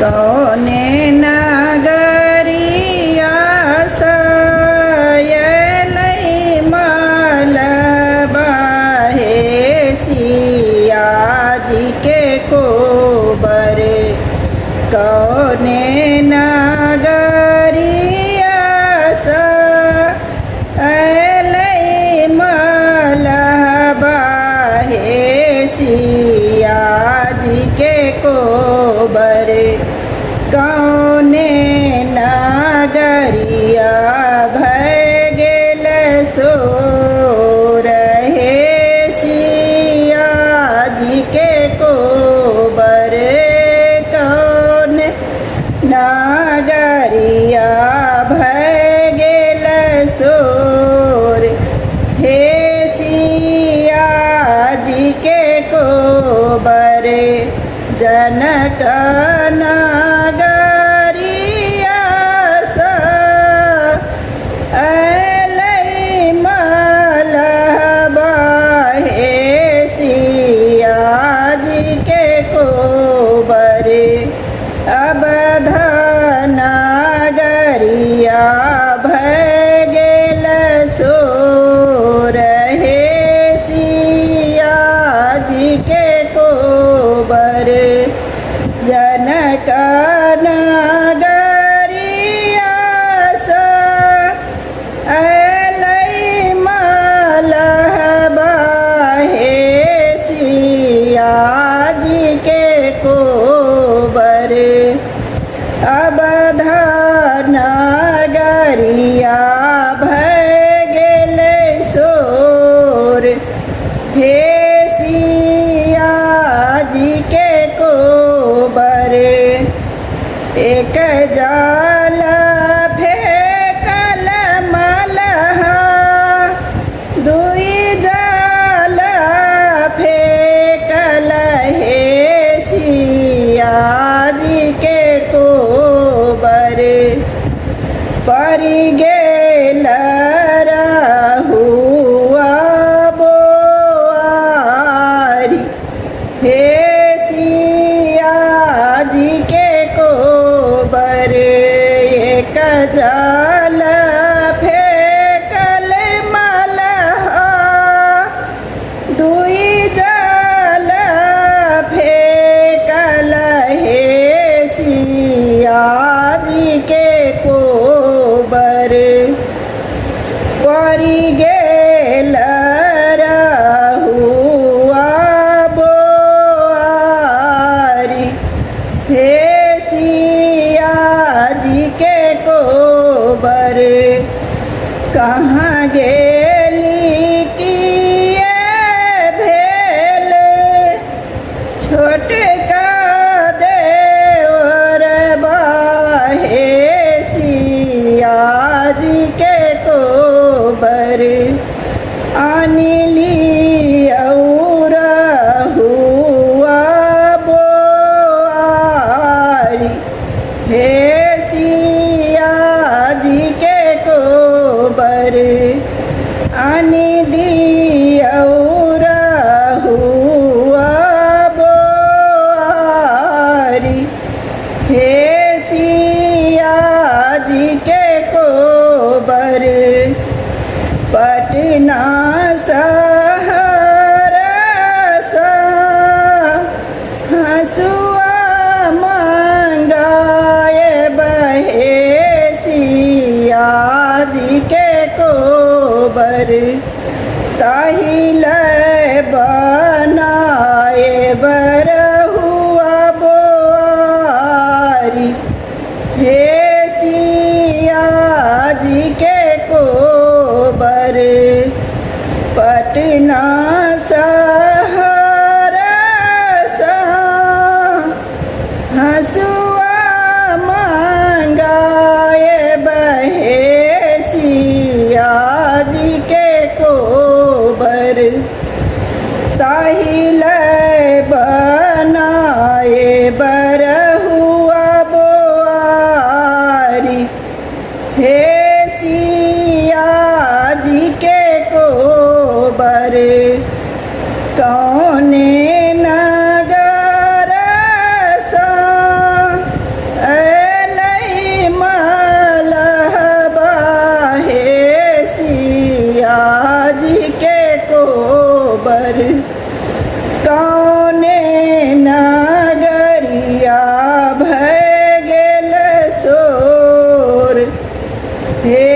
कौने नगरिया सयलै मलबाहे सिया जी के कोबरे। कौने नगरिया सयलै मलबाहे सिया जी के कोबरे। कौने नगरिया भय गेल सोर हे सिया जी के कोबरे। कौन नगरिया भय गेल सोर हे सिया जी के कोबरे। जनक नगरिया सयलै मलबाहे सिया जी के कोबरे। अवध नगरिया भय गेल सोर हे सिया जी के कोबरे। जनक नगरिया सयलै मलबाहे सिया जी के कोबरे। अवध नगरिया भय गेल सोर हे सिया जी के कोबरे। एक जाल फेंकल मलहा दुई जाल फेंकल हे सिया जी के कोबरे। परि गेल रहुआ बोआरी हे सिया जी के कोबरे। एक जाल फेंकल मलहा दुई जाल फेंकल हे सिया जी के कोबरे। परि गेल रहुआ बोआरी हे सिया जी के कोबरे। कहाँ गेली किए भेल छोटका देवर बाहे सिया जी के कोबरे। आनिली और हुआ बोआरी हे सिया जी के कोबरे। आनि दी और हुआ बोआरी हे सिया जी के कोबरे। पटना शहर सा हसुआ मंगाए बहे सिया जी के कोबरे। ताहिल बनाए बरहुआ बोआरी हे सिया जी के कोबरे। पटना शहर सा हसुआ मंगाए बहे सिया जी के कोबरे। ताहिल बनाए बरहुआ बोआरी हे सिया जी के कोबरे। कौने नगर सा पर कौने नगरिया भय गेल सोर। हे